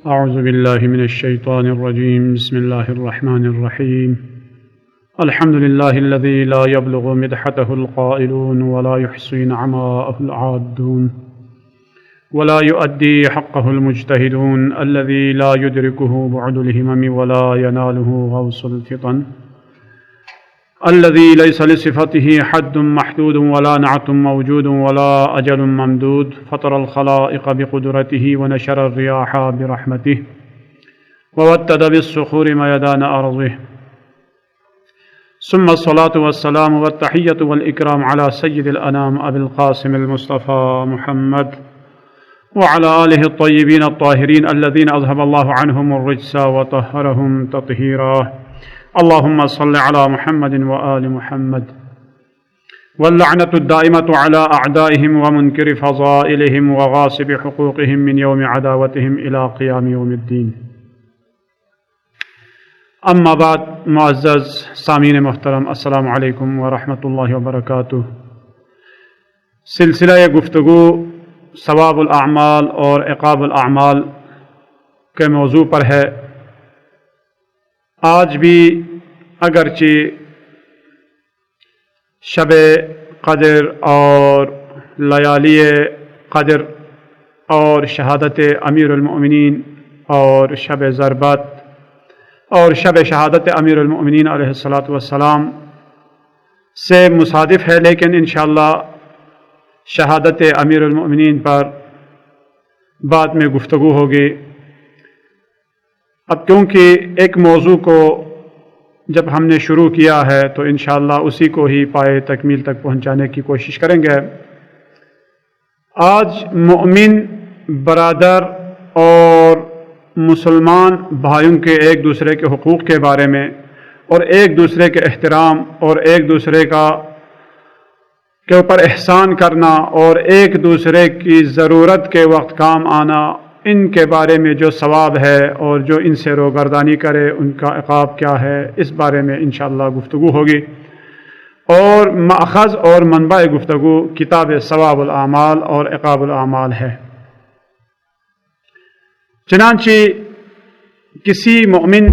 أعوذ بالله من الشيطان الرجيم. بسم الله الرحمن الرحيم. الحمد لله الذي لا يبلغ مدحته القائلون ولا يحصي نعماءه العادون ولا يؤدي حقه المجتهدون الذي لا يدركه بعد الهمم ولا يناله غوص الفطن الذي ليس لصفته حد محدود ولا نعت موجود ولا أجل ممدود فطر الخلائق بقدرته ونشر الرياح برحمته ووتد بالصخور ميدان أرضه ثم الصلاة والسلام والتحية والإكرام على سيد الأنام أبي القاسم المصطفى محمد وعلى آله الطيبين الطاهرين الذين أذهب الله عنهم الرجس وطهرهم تطهيرا. اللهم صل على محمد وآل محمد. واللعنة الدائمة على أعدائهم ومنكر فضائلهم وغاصب حقوقهم من يوم عداوتهم إلى قيام يوم الدين. اما بعد، معزز سامعین محترم، السلام علیکم ورحمۃ اللہ وبرکاتہ. سلسلہ گفتگو ثواب الاعمال اور عقاب الاعمال کے موضوع پر ہے. آج بھی اگرچہ شب قدر اور لیالی قدر اور شہادت امیر المؤمنین اور شب ضربت اور شب شہادت امیر المؤمنین علیہ الصلاۃ والسلام سے مصادف ہے، لیکن انشاءاللہ شہادت امیر المؤمنین پر بعد میں گفتگو ہوگی. اب کیونکہ ایک موضوع کو جب ہم نے شروع کیا ہے تو انشاءاللہ اسی کو ہی پائے تکمیل تک پہنچانے کی کوشش کریں گے. آج مؤمن برادر اور مسلمان بھائیوں کے ایک دوسرے کے حقوق کے بارے میں اور ایک دوسرے کے احترام اور ایک دوسرے کے اوپر احسان کرنا اور ایک دوسرے کی ضرورت کے وقت کام آنا، ان کے بارے میں جو ثواب ہے اور جو ان سے روگردانی کرے ان کا عقاب کیا ہے، اس بارے میں انشاءاللہ گفتگو ہوگی. اور ماخذ اور منبع گفتگو کتاب ثواب الاعمال اور عقاب الاعمال ہے. چنانچہ کسی مومن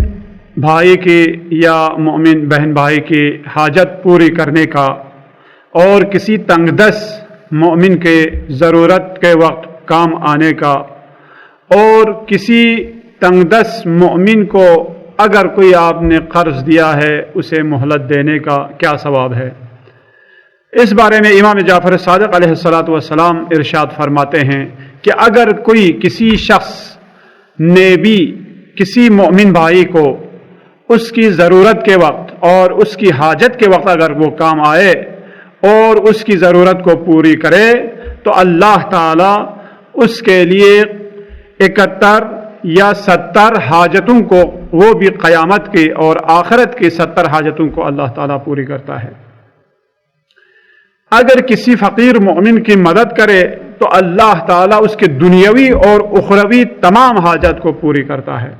بھائی کی یا مومن بہن بھائی کی حاجت پوری کرنے کا اور کسی تنگ دست مومن کے ضرورت کے وقت کام آنے کا اور کسی تنگ دست مومن کو اگر کوئی آپ نے قرض دیا ہے اسے مہلت دینے کا کیا ثواب ہے، اس بارے میں امام جعفر صادق علیہ الصلاۃ والسلام ارشاد فرماتے ہیں کہ اگر کوئی کسی شخص نے بھی کسی مومن بھائی کو اس کی ضرورت کے وقت اور اس کی حاجت کے وقت اگر وہ کام آئے اور اس کی ضرورت کو پوری کرے تو اللہ تعالی اس کے لیے 71 یا 70 حاجتوں کو، وہ بھی قیامت کی اور آخرت کی 70 حاجتوں کو اللہ تعالیٰ پوری کرتا ہے. اگر کسی فقیر مومن کی مدد کرے تو اللہ تعالیٰ اس کے دنیاوی اور اخروی تمام حاجت کو پوری کرتا ہے.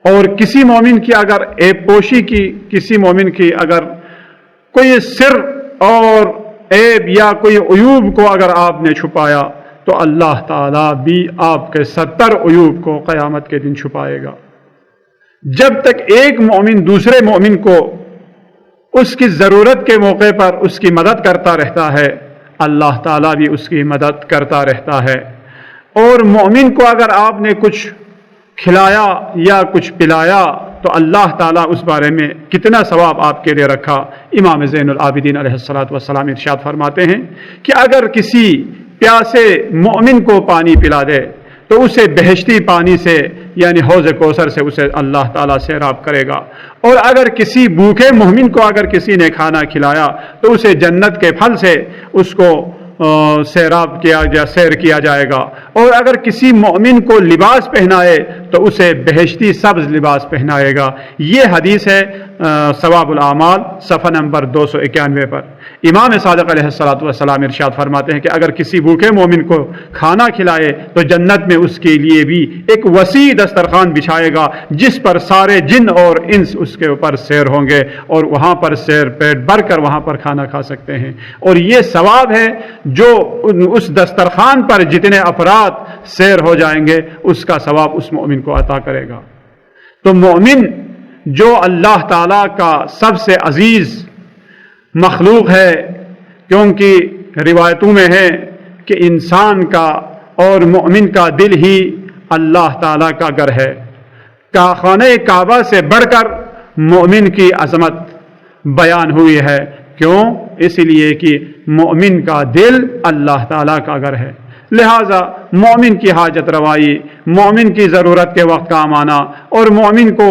اور کسی مومن کی اگر عیب پوشی کی، کسی مومن کی اگر کوئی سر اور عیب یا کوئی عیوب کو اگر آپ نے چھپایا تو اللہ تعالیٰ بھی آپ کے 70 عیوب کو قیامت کے دن چھپائے گا. جب تک ایک مومن دوسرے مومن کو اس کی ضرورت کے موقع پر اس کی مدد کرتا رہتا ہے، اللہ تعالیٰ بھی اس کی مدد کرتا رہتا ہے. اور مومن کو اگر آپ نے کچھ کھلایا یا کچھ پلایا تو اللہ تعالیٰ اس بارے میں کتنا ثواب آپ کے لیے رکھا. امام زین العابدین علیہ الصلاۃ والسلام ارشاد فرماتے ہیں کہ اگر کسی پیاسے مومن کو پانی پلا دے تو اسے بہشتی پانی سے یعنی حوض کوثر سے اسے اللہ تعالیٰ سیراب کرے گا. اور اگر کسی بھوکے مومن کو اگر کسی نے کھانا کھلایا تو اسے جنت کے پھل سے اس کو سیر کیا جائے گا. اور اگر کسی مومن کو لباس پہنائے تو اسے بہشتی سبز لباس پہنائے گا. یہ حدیث ہے ثواب الاعمال صفحہ نمبر 291 پر امام صادق علیہ الصلوۃ والسلام ارشاد فرماتے ہیں کہ اگر کسی بھوکے مومن کو کھانا کھلائے تو جنت میں اس کے لیے بھی ایک وسیع دسترخوان بچھائے گا جس پر سارے جن اور انس اس کے اوپر سیر ہوں گے، اور وہاں پر سیر پیٹ بھر کر وہاں پر کھانا کھا سکتے ہیں۔ اور یہ ثواب ہے جو اس دسترخوان پر جتنے افراد سیر ہو جائیں گے اس کا ثواب اس مومن کو عطا کرے گا۔ تو مومن جو اللہ تعالیٰ کا سب سے عزیز مخلوق ہے، کیونکہ روایتوں میں ہے کہ انسان کا اور مومن کا دل ہی اللہ تعالیٰ کا گھر ہے۔ خانہ کعبہ سے بڑھ کر مومن کی عظمت بیان ہوئی ہے، کیوں؟ اس لیے کہ مومن کا دل اللہ تعالیٰ کا گھر ہے، لہذا مومن کی حاجت روائی، مومن کی ضرورت کے وقت کام آنا اور مومن کو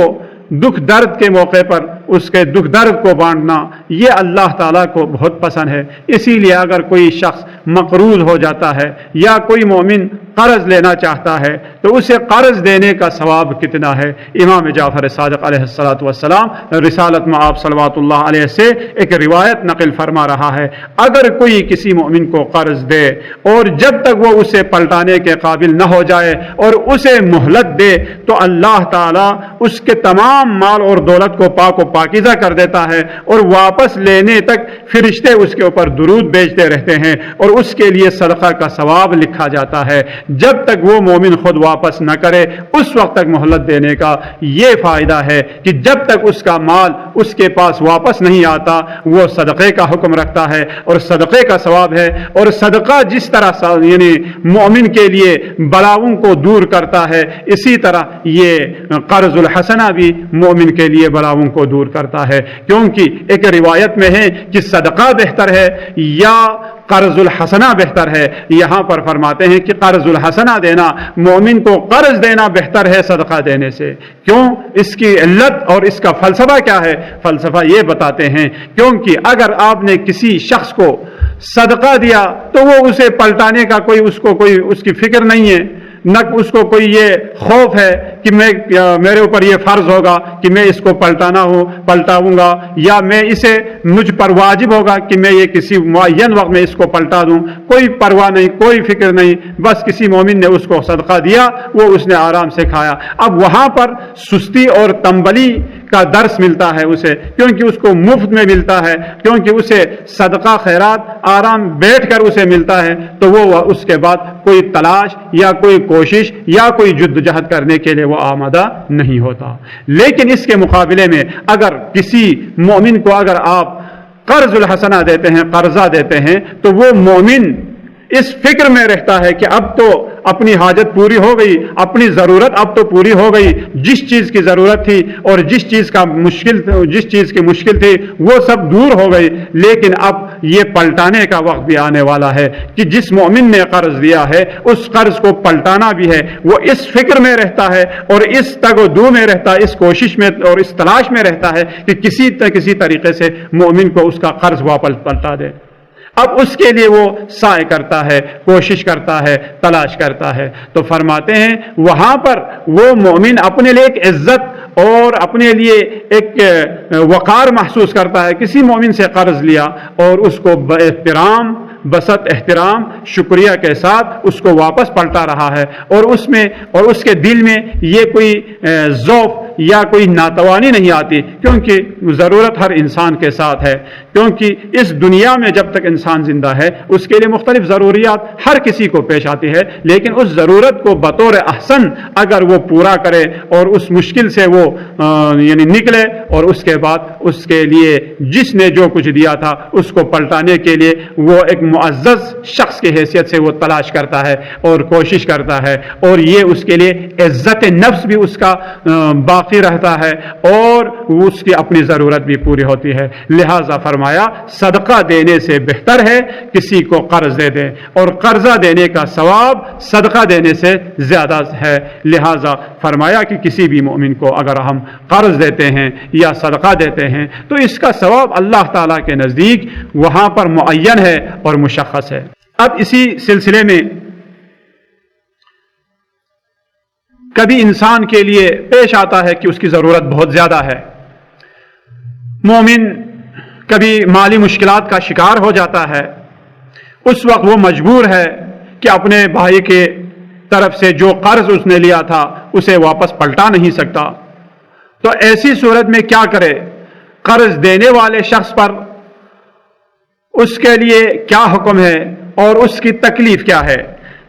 دکھ درد کے موقع پر اس کے دکھ درد کو بانٹنا، یہ اللہ تعالیٰ کو بہت پسند ہے۔ اسی لیے اگر کوئی شخص مقروض ہو جاتا ہے یا کوئی مومن قرض لینا چاہتا ہے تو اسے قرض دینے کا ثواب کتنا ہے۔ امام جعفر صادق علیہ الصلوۃ والسلام رسالت میں آپ صلوات اللہ علیہ سے ایک روایت نقل فرما رہا ہے، اگر کوئی کسی مومن کو قرض دے اور جب تک وہ اسے پلٹانے کے قابل نہ ہو جائے اور اسے مہلت دے تو اللہ تعالیٰ اس کے تمام مال اور دولت کو پاک و پاکیزہ کر دیتا ہے، اور واپس لینے تک فرشتے اس کے اوپر درود بھیجتے رہتے ہیں اور اس کے لیے صدقہ کا ثواب لکھا جاتا ہے۔ جب تک وہ مومن خود واپس نہ کرے اس وقت تک مہلت دینے کا یہ فائدہ ہے کہ جب تک اس کا مال اس کے پاس واپس نہیں آتا وہ صدقے کا حکم رکھتا ہے اور صدقے کا ثواب ہے۔ اور صدقہ جس طرح یعنی مومن کے لیے بلاؤں کو دور کرتا ہے، اسی طرح یہ قرض الحسنہ بھی مومن کے لیے بلاؤں کو دور کرتا ہے، کیونکہ ایک روایت میں ہے کہ صدقہ بہتر ہے یا قرض الحسنہ بہتر ہے۔ یہاں پر فرماتے ہیں کہ قرض الحسنہ دینا، مومن کو قرض دینا بہتر ہے صدقہ دینے سے۔ کیوں؟ اس کی علت اور اس کا فلسفہ کیا ہے؟ فلسفہ یہ بتاتے ہیں کیونکہ اگر آپ نے کسی شخص کو صدقہ دیا تو وہ اسے پلٹانے کا کوئی اس کی فکر نہیں ہے، نہ اس کو کوئی یہ خوف ہے کہ میرے اوپر یہ فرض ہوگا کہ میں اس کو پلٹاؤں گا، یا مجھ پر واجب ہوگا کہ میں یہ کسی معین وقت میں اس کو پلٹا دوں۔ کوئی پرواہ نہیں، کوئی فکر نہیں، بس کسی مومن نے اس کو صدقہ دیا، وہ اس نے آرام سے کھایا۔ اب وہاں پر سستی اور تنبلی کا درس ملتا ہے اسے، کیونکہ اس کو مفت میں ملتا ہے، کیونکہ اسے صدقہ خیرات آرام بیٹھ کر اسے ملتا ہے، تو وہ اس کے بعد کوئی تلاش یا کوئی کوشش یا کوئی جدوجہد کرنے کے لیے وہ آمادہ نہیں ہوتا۔ لیکن اس کے مقابلے میں اگر کسی مومن کو اگر آپ قرض الحسنہ دیتے ہیں، قرضہ دیتے ہیں، تو وہ مومن اس فکر میں رہتا ہے کہ اب تو اپنی حاجت پوری ہو گئی، اپنی ضرورت اب تو پوری ہو گئی، جس چیز کی ضرورت تھی اور جس چیز کی مشکل تھی وہ سب دور ہو گئی۔ لیکن اب یہ پلٹانے کا وقت بھی آنے والا ہے کہ جس مومن نے قرض دیا ہے اس قرض کو پلٹانا بھی ہے۔ وہ اس فکر میں رہتا ہے اور اس تگ و دو میں رہتا ہے، اس کوشش میں اور اس تلاش میں رہتا ہے کہ کسی طریقے سے مومن کو اس کا قرض واپس پلٹا دے۔ اب اس کے لیے وہ سعی کرتا ہے، کوشش کرتا ہے، تلاش کرتا ہے۔ تو فرماتے ہیں وہاں پر وہ مومن اپنے لیے ایک عزت اور اپنے لیے ایک وقار محسوس کرتا ہے۔ کسی مومن سے قرض لیا اور اس کو بسط احترام شکریہ کے ساتھ اس کو واپس پلٹا رہا ہے، اور اس کے دل میں یہ کوئی ذوق یا کوئی ناتوانی نہیں آتی، کیونکہ ضرورت ہر انسان کے ساتھ ہے۔ کیونکہ اس دنیا میں جب تک انسان زندہ ہے اس کے لیے مختلف ضروریات ہر کسی کو پیش آتی ہے، لیکن اس ضرورت کو بطور احسن اگر وہ پورا کرے اور اس مشکل سے وہ یعنی نکلے، اور اس کے بعد اس کے لیے جس نے جو کچھ دیا تھا اس کو پلٹانے کے لیے وہ ایک معزز شخص کی حیثیت سے وہ تلاش کرتا ہے اور کوشش کرتا ہے، اور یہ اس کے لیے عزت نفس بھی اس کا باقی رہتا ہے اور اس کی اپنی ضرورت بھی پوری ہوتی ہے۔ لہذا فرمایا صدقہ دینے سے بہتر ہے کسی کو قرض دے دیں، اور قرضہ دینے کا ثواب صدقہ دینے سے زیادہ ہے۔ لہذا فرمایا کہ کسی بھی مومن کو اگر ہم قرض دیتے ہیں یا صدقہ دیتے ہیں تو اس کا ثواب اللہ تعالیٰ کے نزدیک وہاں پر معین ہے اور مشخص ہے۔ اب اسی سلسلے میں کبھی انسان کے لیے پیش آتا ہے کہ اس کی ضرورت بہت زیادہ ہے، مومن کبھی مالی مشکلات کا شکار ہو جاتا ہے، اس وقت وہ مجبور ہے کہ اپنے بھائی کے طرف سے جو قرض اس نے لیا تھا اسے واپس پلٹا نہیں سکتا، تو ایسی صورت میں کیا کرے؟ قرض دینے والے شخص پر اس کے لیے کیا حکم ہے اور اس کی تکلیف کیا ہے؟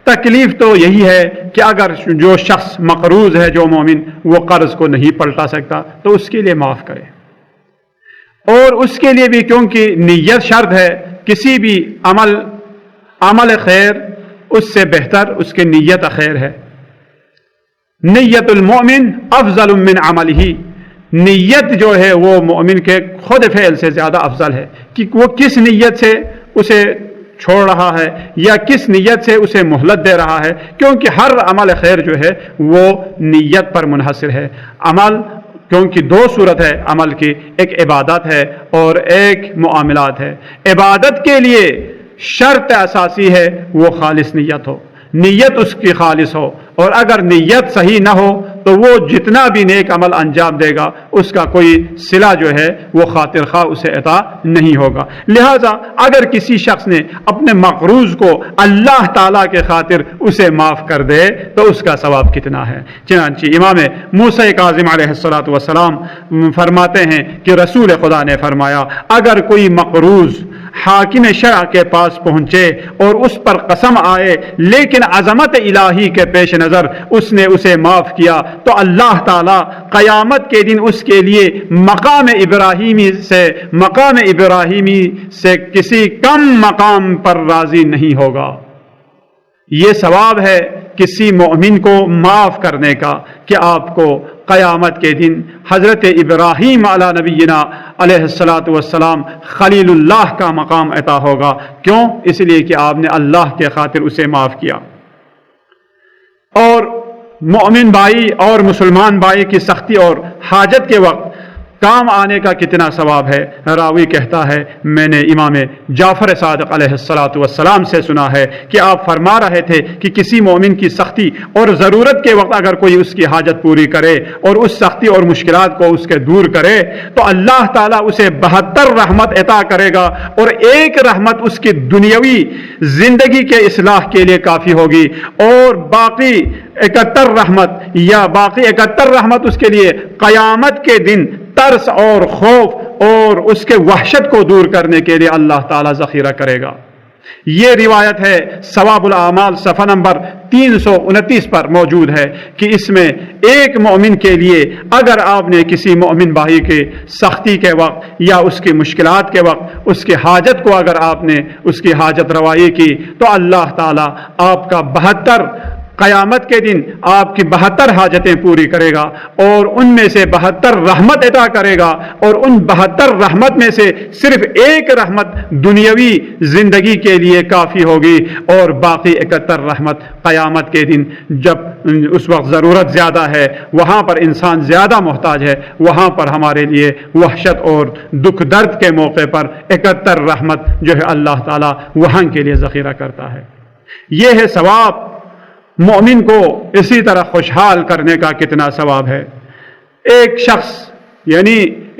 تکلیف تو یہی ہے کہ اگر جو شخص مقروض ہے، جو مومن، وہ قرض کو نہیں پلٹا سکتا تو اس کے لیے معاف کرے، اور اس کے لیے بھی کیونکہ نیت شرط ہے، کسی بھی عمل خیر اس سے بہتر اس کی نیت خیر ہے۔ نیت المؤمن افضل من عملہ، نیت جو ہے وہ مومن کے خود فعل سے زیادہ افضل ہے، کہ وہ کس نیت سے اسے چھوڑ رہا ہے یا کس نیت سے اسے مہلت دے رہا ہے، کیونکہ ہر عمل خیر جو ہے وہ نیت پر منحصر ہے۔ عمل کیونکہ دو صورت ہے عمل کی، ایک عبادت ہے اور ایک معاملات ہے۔ عبادت کے لیے شرط اساسی ہے وہ خالص نیت ہو، نیت اس کی خالص ہو، اور اگر نیت صحیح نہ ہو تو وہ جتنا بھی نیک عمل انجام دے گا اس کا کوئی صلہ جو ہے وہ خاطر خواہ اسے عطا نہیں ہوگا۔ لہذا اگر کسی شخص نے اپنے مقروض کو اللہ تعالیٰ کے خاطر اسے معاف کر دے تو اس کا ثواب کتنا ہے۔ چنانچہ امام موسیٰ کاظم علیہ السلام فرماتے ہیں کہ رسول خدا نے فرمایا، اگر کوئی مقروض حاکم شرع کے پاس پہنچے اور اس پر قسم آئے لیکن عظمت الہی کے پیش نظر اس نے اسے معاف کیا تو اللہ تعالی قیامت کے دن اس کے لیے مقام ابراہیمی سے کسی کم مقام پر راضی نہیں ہوگا۔ یہ ثواب ہے کسی مومن کو معاف کرنے کا کہ آپ کو قیامت کے دن حضرت ابراہیم علی نبینا علیہ السلام خلیل اللہ کا مقام عطا ہوگا۔ کیوں؟ اس لیے کہ آپ نے اللہ کے خاطر اسے معاف کیا۔ اور مومن بھائی اور مسلمان بھائی کی سختی اور حاجت کے وقت کام آنے کا کتنا ثواب ہے۔ راوی کہتا ہے، میں نے امام جعفر صادق علیہ السلام سے سنا ہے کہ آپ فرما رہے تھے کہ کسی مومن کی سختی اور ضرورت کے وقت اگر کوئی اس کی حاجت پوری کرے اور اس سختی اور مشکلات کو اس کے دور کرے تو اللہ تعالیٰ اسے 72 رحمت عطا کرے گا، اور ایک رحمت اس کی دنیاوی زندگی کے اصلاح کے لیے کافی ہوگی، اور باقی 71 رحمت اس کے لیے قیامت کے دن ترس اور خوف اور اس کے وحشت کو دور کرنے کے لیے اللہ تعالیٰ ذخیرہ کرے گا۔ یہ روایت ہے ثواب الاعمال صفحہ نمبر 329 پر موجود ہے کہ اس میں ایک مومن کے لیے اگر آپ نے کسی مومن بھائی کے سختی کے وقت یا اس کی مشکلات کے وقت اس کی حاجت کو اگر آپ نے اس کی حاجت روائی کی تو اللہ تعالیٰ آپ کا 72 قیامت کے دن آپ کی 72 حاجتیں پوری کرے گا، اور ان میں سے 72 رحمت عطا کرے گا، اور ان 72 رحمت میں سے صرف ایک رحمت دنیاوی زندگی کے لیے کافی ہوگی، اور باقی 71 رحمت قیامت کے دن جب اس وقت ضرورت زیادہ ہے، وہاں پر انسان زیادہ محتاج ہے، وہاں پر ہمارے لیے وحشت اور دکھ درد کے موقع پر 71 رحمت جو ہے اللہ تعالیٰ وہاں کے لیے ذخیرہ کرتا ہے۔ یہ ہے ثواب۔ مومن کو اسی طرح خوشحال کرنے کا کتنا ثواب ہے۔ ایک شخص یعنی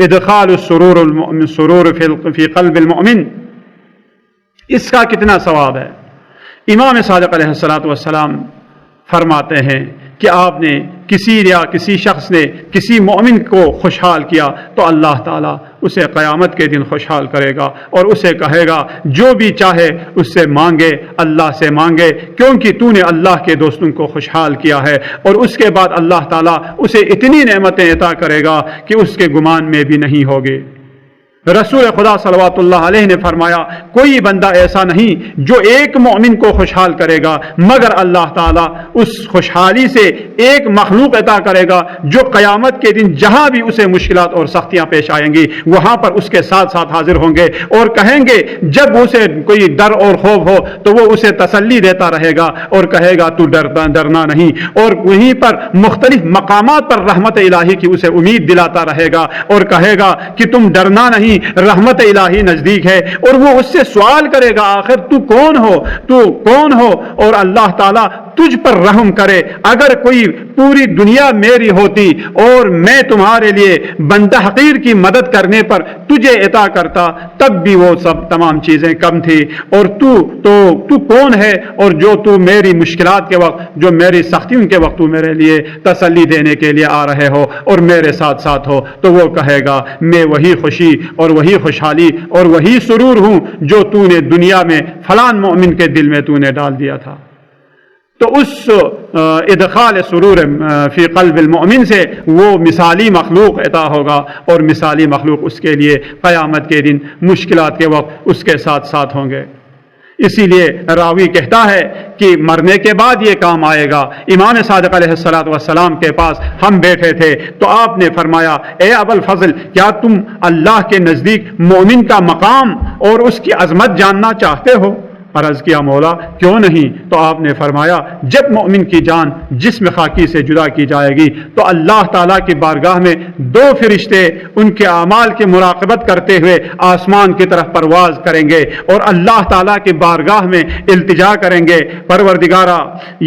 ادخال السرور فی قلب المؤمن، اس کا کتنا ثواب ہے۔ امام صادق علیہ السلام فرماتے ہیں کہ آپ نے کسی شخص نے کسی مومن کو خوشحال کیا تو اللہ تعالیٰ اسے قیامت کے دن خوشحال کرے گا اور اسے کہے گا جو بھی چاہے اس سے مانگے، اللہ سے مانگے، کیونکہ تو نے اللہ کے دوستوں کو خوشحال کیا ہے، اور اس کے بعد اللہ تعالیٰ اسے اتنی نعمتیں عطا کرے گا کہ اس کے گمان میں بھی نہیں ہوگی۔ رسول خدا صلوات اللہ علیہ نے فرمایا، کوئی بندہ ایسا نہیں جو ایک مومن کو خوشحال کرے گا مگر اللہ تعالیٰ اس خوشحالی سے ایک مخلوق عطا کرے گا جو قیامت کے دن جہاں بھی اسے مشکلات اور سختیاں پیش آئیں گی وہاں پر اس کے ساتھ ساتھ حاضر ہوں گے، اور کہیں گے جب اسے کوئی ڈر اور خوف ہو تو وہ اسے تسلی دیتا رہے گا اور کہے گا تو ڈرنا نہیں، اور وہیں پر مختلف مقامات پر رحمت الہی کی اسے امید دلاتا رہے گا اور کہے گا کہ تم ڈرنا نہیں الہی، رحمت الہی نزدیک ہے، اور وہ اس سے سوال کرے گا آخر تو کون ہو، تو کون ہو، اور اللہ تعالیٰ تجھ پر رحم کرے۔ اگر کوئی پوری دنیا میری ہوتی اور میں تمہارے لیے بندہ حقیر کی مدد کرنے پر تجھے عطا کرتا، تب بھی وہ سب تمام چیزیں کم تھی، اور تو کون ہے، اور جو تو میری مشکلات کے وقت، جو میری سختیوں کے وقت تو میرے لیے تسلی دینے کے لیے آ رہے ہو اور میرے ساتھ ساتھ ہو۔ تو وہ کہے گا میں وہی خوشی اور وہی خوشحالی اور وہی سرور ہوں جو تو نے دنیا میں فلان مومن کے دل میں تو نے ڈال دیا تھا۔ تو اس ادخال سرور فی قلب المؤمن سے وہ مثالی مخلوق عطا ہوگا، اور مثالی مخلوق اس کے لیے قیامت کے دن مشکلات کے وقت اس کے ساتھ ساتھ ہوں گے۔ اسی لیے راوی کہتا ہے کہ مرنے کے بعد یہ کام آئے گا۔ امام صادق علیہ السلام کے پاس ہم بیٹھے تھے تو آپ نے فرمایا اے ابو الفضل، کیا تم اللہ کے نزدیک مومن کا مقام اور اس کی عظمت جاننا چاہتے ہو؟ عرض کیا مولا کیوں نہیں؟ تو آپ نے فرمایا جب مومن کی جان جسم خاکی سے جدا کی جائے گی تو اللہ تعالیٰ کی بارگاہ میں دو فرشتے ان کے اعمال کی مراقبت کرتے ہوئے آسمان کی طرف پرواز کریں گے اور اللہ تعالیٰ کی بارگاہ میں التجا کریں گے، پروردگارا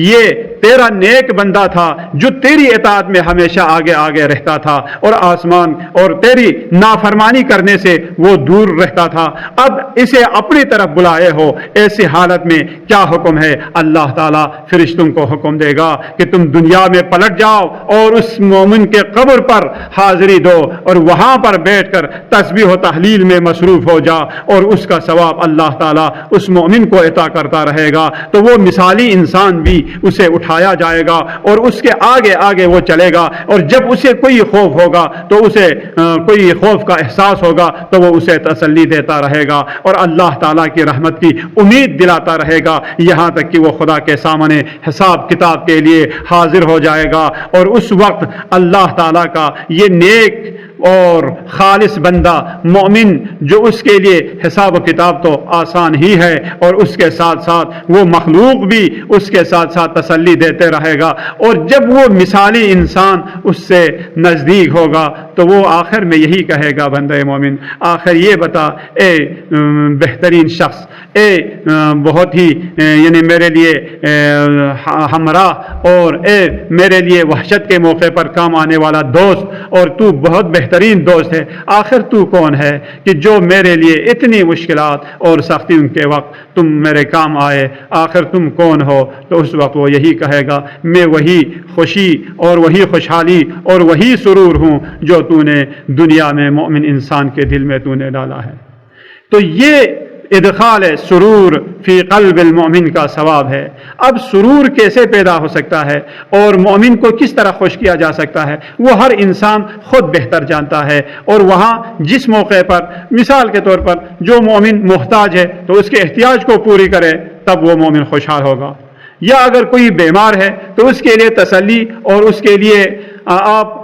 یہ تیرا نیک بندہ تھا جو تیری اطاعت میں ہمیشہ آگے آگے رہتا تھا اور آسمان اور تیری نافرمانی کرنے سے وہ دور رہتا تھا، اب اسے اپنی طرف بلائے ہو، ایسی حالت میں کیا حکم ہے؟ اللہ تعالیٰ فرشتوں کو حکم دے گا کہ تم دنیا میں پلٹ جاؤ اور اس مومن کے قبر پر حاضری دو اور وہاں پر بیٹھ کر تسبیح و تحلیل میں مصروف ہو جا، اور اس کا ثواب اللہ تعالیٰ اس مومن کو عطا کرتا رہے گا۔ تو وہ مثالی انسان بھی اسے اٹھایا جائے گا اور اس کے آگے آگے وہ چلے گا، اور جب اسے کوئی خوف ہوگا تو اسے کوئی خوف کا احساس ہوگا تو وہ اسے تسلی دیتا رہے گا اور اللہ تعالیٰ کی رحمت کی امید دلاتا رہے گا، یہاں تک کہ وہ خدا کے سامنے حساب کتاب کے لیے حاضر ہو جائے گا۔ اور اس وقت اللہ تعالیٰ کا یہ نیک اور خالص بندہ مومن جو اس کے لیے حساب و کتاب تو آسان ہی ہے، اور اس کے ساتھ ساتھ وہ مخلوق بھی اس کے ساتھ ساتھ تسلی دیتے رہے گا، اور جب وہ مثالی انسان اس سے نزدیک ہوگا تو وہ آخر میں یہی کہے گا بندہ مومن آخر یہ بتا اے بہترین شخص، اے بہت ہی یعنی میرے لیے ہمراہ اور اے میرے لیے وحشت کے موقع پر کام آنے والا دوست، اور تو بہت بہترین دوست ہے، آخر تو کون ہے کہ جو میرے لیے اتنی مشکلات اور سختیوں کے وقت تم میرے کام آئے؟ آخر تم کون ہو؟ تو اس وقت وہ یہی کہے گا میں وہی خوشی اور وہی خوشحالی اور وہی سرور ہوں جو تو نے دنیا میں مومن انسان کے دل میں تو نے ڈالا ہے۔ تو یہ ادخال سرور فی قلب المؤمن کا ثواب ہے۔ اب سرور کیسے پیدا ہو سکتا ہے اور مومن کو کس طرح خوش کیا جا سکتا ہے، وہ ہر انسان خود بہتر جانتا ہے، اور وہاں جس موقع پر مثال کے طور پر جو مومن محتاج ہے تو اس کے احتیاج کو پوری کرے تب وہ مومن خوشحال ہوگا، یا اگر کوئی بیمار ہے تو اس کے لیے تسلی اور اس کے لیے آپ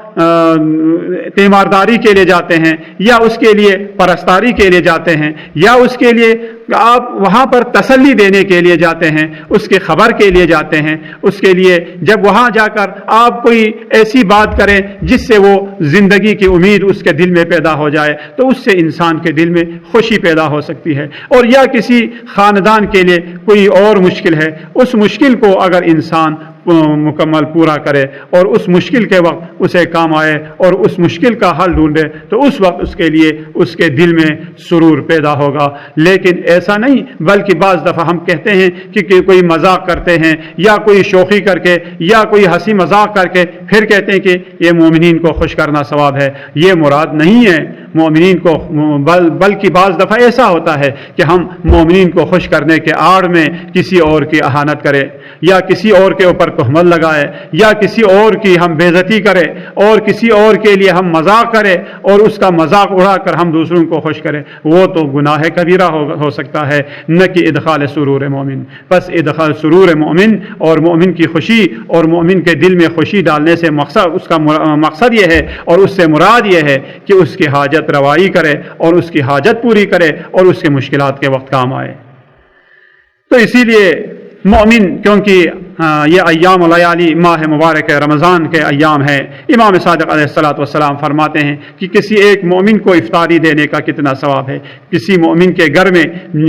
تیمارداری کے لیے جاتے ہیں، یا اس کے لیے پرستاری کے لیے جاتے ہیں، یا اس کے لیے آپ وہاں پر تسلی دینے کے لیے جاتے ہیں، اس کے خبر کے لیے جاتے ہیں، اس کے لیے جب وہاں جا کر آپ کوئی ایسی بات کریں جس سے وہ زندگی کی امید اس کے دل میں پیدا ہو جائے تو اس سے انسان کے دل میں خوشی پیدا ہو سکتی ہے۔ اور یا کسی خاندان کے لیے کوئی اور مشکل ہے، اس مشکل کو اگر انسان مکمل پورا کرے اور اس مشکل کے وقت اسے کام آئے اور اس مشکل کا حل ڈھونڈے تو اس وقت اس کے لیے اس کے دل میں سرور پیدا ہوگا۔ لیکن ایسا نہیں، بلکہ بعض دفعہ ہم کہتے ہیں کہ کوئی مذاق کرتے ہیں یا کوئی شوخی کر کے یا کوئی ہنسی مذاق کر کے پھر کہتے ہیں کہ یہ مومنین کو خوش کرنا ثواب ہے، یہ مراد نہیں ہے مومنین کو، بلکہ بعض دفعہ ایسا ہوتا ہے کہ ہم مومنین کو خوش کرنے کے آڑ میں کسی اور کی اہانت کریں یا کسی اور کے اوپر تہمت لگائے یا کسی اور کی ہم بے عزتی کرے اور کسی اور کے لیے ہم مذاق کرے اور اس کا مذاق اڑا کر ہم دوسروں کو خوش کریں، وہ تو گناہ کبیرہ ہو سکتا ہے، نہ کہ ادخال سرور مومن۔ بس ادخال سرور مومن اور مومن کی خوشی اور مومن کے دل میں خوشی ڈالنے سے اس کا مقصد یہ ہے اور اس سے مراد یہ ہے کہ اس کی حاجت روائی کرے اور اس کی حاجت پوری کرے اور اس کے مشکلات کے وقت کام آئے۔ تو اسی لیے مومن، کیونکہ یہ ایام الیالی ماہ مبارک رمضان کے ایام ہیں، امام صادق علیہ الصلوۃ والسلام فرماتے ہیں کہ کسی ایک مومن کو افطاری دینے کا کتنا ثواب ہے۔ کسی مومن کے گھر میں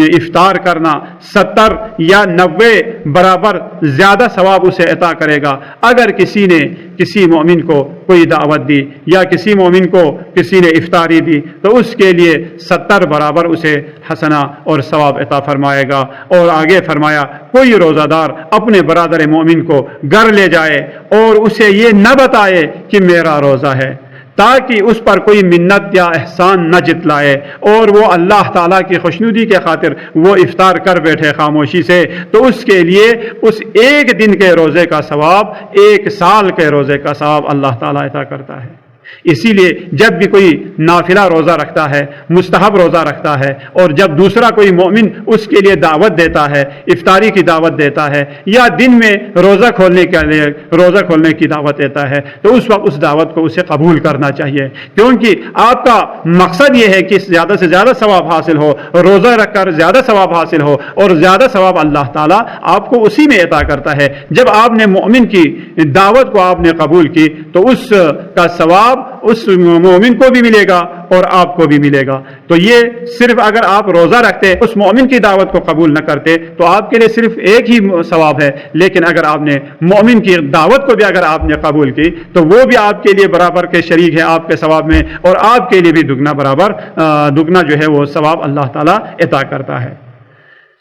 افطار کرنا 70 یا 90 برابر زیادہ ثواب اسے عطا کرے گا۔ اگر کسی نے کسی مومن کو کوئی دعوت دی یا کسی مومن کو کسی نے افطاری دی تو اس کے لیے 70 برابر اسے حسنہ اور ثواب عطا فرمائے گا۔ اور آگے فرمایا کوئی روزہ دار اپنے برادر مومن کو گھر لے جائے اور اسے یہ نہ بتائے کہ میرا روزہ ہے، تاکہ اس پر کوئی منت یا احسان نہ جتلائے اور وہ اللہ تعالیٰ کی خوشنودی کے خاطر وہ افطار کر بیٹھے خاموشی سے، تو اس کے لیے اس ایک دن کے روزے کا ثواب 1 سال کے روزے کا ثواب اللہ تعالیٰ عطا کرتا ہے۔ اسی لیے جب بھی کوئی نافلہ روزہ رکھتا ہے، مستحب روزہ رکھتا ہے، اور جب دوسرا کوئی مومن اس کے لیے دعوت دیتا ہے، افطاری کی دعوت دیتا ہے یا دن میں روزہ کھولنے کی دعوت دیتا ہے، تو اس وقت اس دعوت کو اسے قبول کرنا چاہیے، کیونکہ آپ کا مقصد یہ ہے کہ زیادہ سے زیادہ ثواب حاصل ہو، روزہ رکھ کر زیادہ ثواب حاصل ہو، اور زیادہ ثواب اللہ تعالیٰ آپ کو اسی میں عطا کرتا ہے۔ جب آپ نے مومن کی دعوت کو آپ نے قبول کی تو اس کا ثواب اس مومن کو بھی ملے گا اور آپ کو بھی ملے گا۔ تو یہ صرف اگر آپ روزہ رکھتے اس مومن کی دعوت کو قبول نہ کرتے تو آپ کے لیے صرف ایک ہی ثواب ہے، لیکن اگر آپ نے مومن کی دعوت کو بھی اگر آپ نے قبول کی تو وہ بھی آپ کے لیے برابر کے شریک ہے آپ کے ثواب میں، اور آپ کے لیے بھی دگنا جو ہے وہ ثواب اللہ تعالیٰ عطا کرتا ہے۔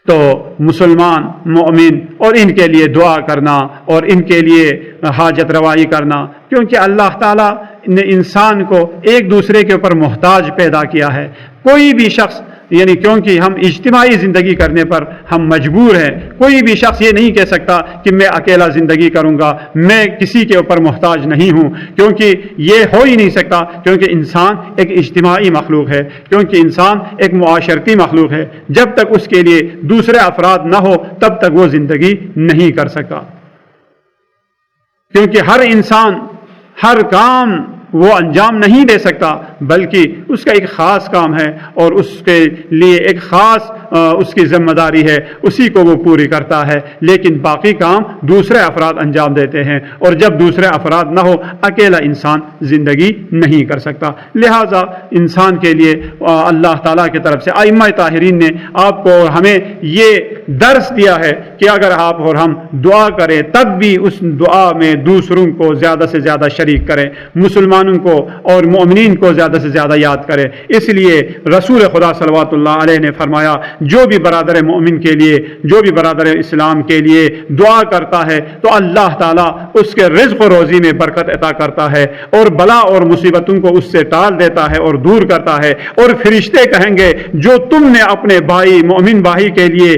تو مسلمان مومن اور ان کے لیے دعا کرنا اور ان کے لیے حاجت روائی کرنا، کیونکہ اللہ تعالیٰ نے انسان کو ایک دوسرے کے اوپر محتاج پیدا کیا ہے۔ کوئی بھی شخص کیونکہ ہم اجتماعی زندگی کرنے پر ہم مجبور ہیں، کوئی بھی شخص یہ نہیں کہہ سکتا کہ میں اکیلا زندگی کروں گا، میں کسی کے اوپر محتاج نہیں ہوں، کیونکہ یہ ہو ہی نہیں سکتا، کیونکہ انسان ایک اجتماعی مخلوق ہے، کیونکہ انسان ایک معاشرتی مخلوق ہے۔ جب تک اس کے لیے دوسرے افراد نہ ہو تب تک وہ زندگی نہیں کر سکتا، کیونکہ ہر انسان ہر کام وہ انجام نہیں دے سکتا، بلکہ اس کا ایک خاص کام ہے اور اس کے لیے ایک خاص اس کی ذمہ داری ہے، اسی کو وہ پوری کرتا ہے، لیکن باقی کام دوسرے افراد انجام دیتے ہیں، اور جب دوسرے افراد نہ ہو اکیلا انسان زندگی نہیں کر سکتا۔ لہٰذا انسان کے لیے اللہ تعالیٰ کی طرف سے ائمہ طاہرین نے آپ کو اور ہمیں یہ درس دیا ہے کہ اگر آپ اور ہم دعا کریں تب بھی اس دعا میں دوسروں کو زیادہ سے زیادہ شریک کریں، مسلمانوں کو اور مومنین کو زیادہ سے زیادہ یاد کریں۔ اس لیے رسول خدا صلوات اللہ علیہ نے فرمایا جو بھی برادر مومن کے لیے، جو بھی برادر اسلام کے لیے دعا کرتا ہے تو اللہ تعالیٰ اس کے رزق و روزی میں برکت عطا کرتا ہے اور بلا اور مصیبتوں کو اس سے ٹال دیتا ہے اور دور کرتا ہے، اور فرشتے کہیں گے جو تم نے اپنے بھائی مومن بھائی کے لیے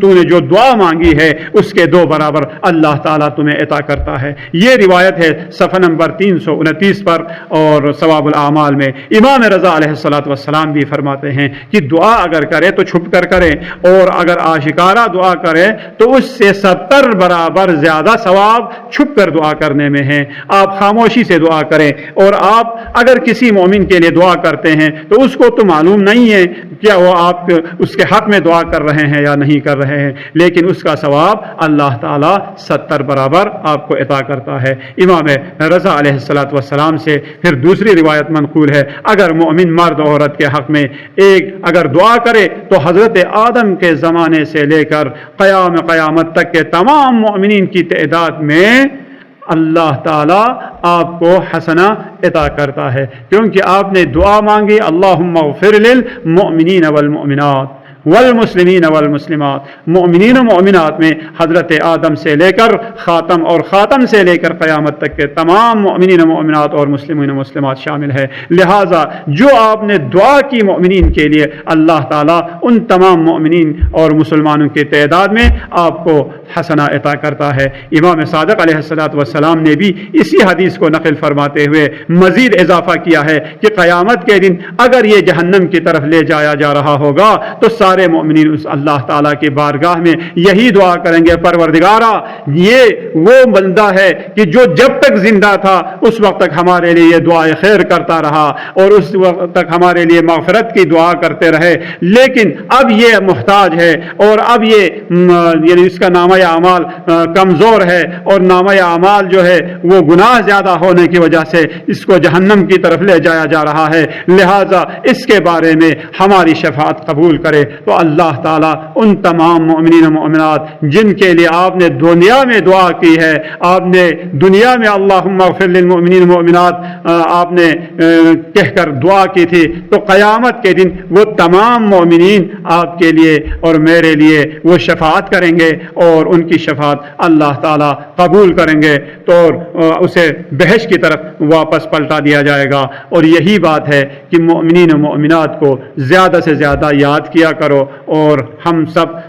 تو نے جو دعا مانگی ہے اس کے 2 برابر اللہ تعالیٰ تمہیں عطا کرتا ہے۔ یہ روایت ہے صفحہ نمبر 329 پر اور ثواب الاعمال میں۔ امام رضا علیہ الصلوۃ والسلام بھی فرماتے ہیں کہ دعا اگر کرے تو چھپ کر کرے، اور اگر آشکارا دعا کرے تو اس سے 70 برابر زیادہ ثواب چھپ کر دعا کرنے میں ہے۔ آپ خاموشی سے دعا کریں، اور آپ اگر کسی مومن کے لیے دعا کرتے ہیں تو اس کو تو معلوم نہیں ہے کیا وہ آپ اس کے حق میں دعا کر رہے ہیں یا نہیں کر رہے ہیں، لیکن اس کا ثواب اللہ تعالیٰ 70 برابر آپ کو عطا کرتا ہے۔ امام رضا علیہ الصلوۃ والسلام سے پھر دوسری روایت منقول ہے، اگر مومن مرد و عورت کے حق میں اگر دعا کرے تو حضرت آدم کے زمانے سے لے کر قیامت تک کے تمام مومنین کی تعداد میں اللہ تعالیٰ آپ کو حسنہ عطا کرتا ہے، کیونکہ آپ نے دعا مانگی اللہم اغفر للمؤمنین والمؤمنات والمسلمین والمسلمات۔ مومنین و مومنات میں حضرت آدم سے لے کر خاتم اور خاتم سے لے کر قیامت تک کے تمام مومنین و مومنات اور مسلمین و مسلمات شامل ہے۔ لہٰذا جو آپ نے دعا کی مومنین کے لیے، اللہ تعالیٰ ان تمام مومنین اور مسلمانوں کی تعداد میں آپ کو حسنہ عطا کرتا ہے۔ امام صادق علیہ الصلوۃ والسلام نے بھی اسی حدیث کو نقل فرماتے ہوئے مزید اضافہ کیا ہے کہ قیامت کے دن اگر یہ جہنم کی طرف لے جایا جا رہا ہوگا تو سارے مومنین اس اللہ تعالیٰ کی بارگاہ میں یہی دعا کریں گے، پروردگارا یہ وہ بندہ ہے کہ جو جب تک زندہ تھا اس وقت تک ہمارے لیے یہ دعائے خیر کرتا رہا اور اس وقت تک ہمارے لیے مغفرت کی دعا کرتے رہے، لیکن اب یہ محتاج ہے اور اب یہ اس کا نامہ اعمال کمزور ہے اور نامہ اعمال جو ہے وہ گناہ زیادہ ہونے کی وجہ سے اس کو جہنم کی طرف لے جایا جا رہا ہے، لہذا اس کے بارے میں ہماری شفاعت قبول کرے۔ تو اللہ تعالیٰ ان تمام مومنین و مومنات جن کے لیے آپ نے دنیا میں دعا کی ہے، آپ نے دنیا میں اللہم اغفر للمؤمنین والمؤمنات آپ نے کہہ کر دعا کی تھی، تو قیامت کے دن وہ تمام مومنین آپ کے لیے اور میرے لیے وہ شفاعت کریں گے اور ان کی شفاعت اللہ تعالیٰ قبول کریں گے تو اسے بہشت کی طرف واپس پلٹا دیا جائے گا۔ اور یہی بات ہے کہ مومنین و مومنات کو زیادہ سے زیادہ یاد کیا کرو، اور ہم سب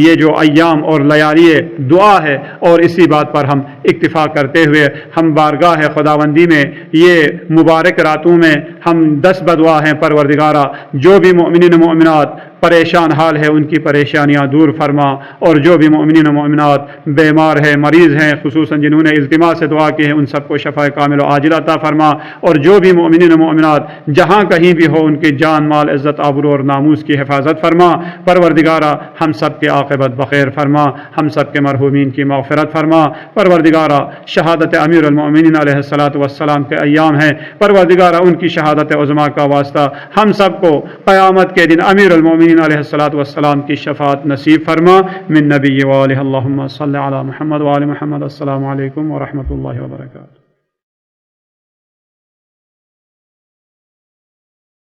یہ جو ایام اور لیالی دعا ہے اور اسی بات پر ہم اکتفا کرتے ہوئے ہم بارگاہ خداوندی میں یہ مبارک راتوں میں ہم دست بدعا ہیں، پروردگارہ جو بھی مومنین و مومنات پریشان حال ہے ان کی پریشانیاں دور فرما، اور جو بھی مومنین و مومنات بیمار ہیں، مریض ہیں، خصوصاً جنہوں نے التماع سے دعا کی ہے، ان سب کو شفا کامل و عاجلہ عطا فرما، اور جو بھی مومنین و مومنات جہاں کہیں بھی ہو ان کی جان مال عزت آبرو اور ناموس کی حفاظت فرما۔ پروردگارہ ہم سب کے عاقبت بخیر فرما، ہم سب کے مرحومین کی مغفرت فرما۔ پروردگارہ شہادت امیر المؤمنین علیہ الصلوۃ والسلام کے ایام ہیں، پروردگارہ ان کی شہادت عظمیٰ کا واسطہ ہم سب کو قیامت کے دن امیر المؤمنین علیہ الصلوۃ والسلام کی شفاعت نصیب فرما۔ من نبی والہ اللہم صلی علی محمد وآل محمد۔ السلام علیکم ورحمۃ اللہ وبرکاتہ۔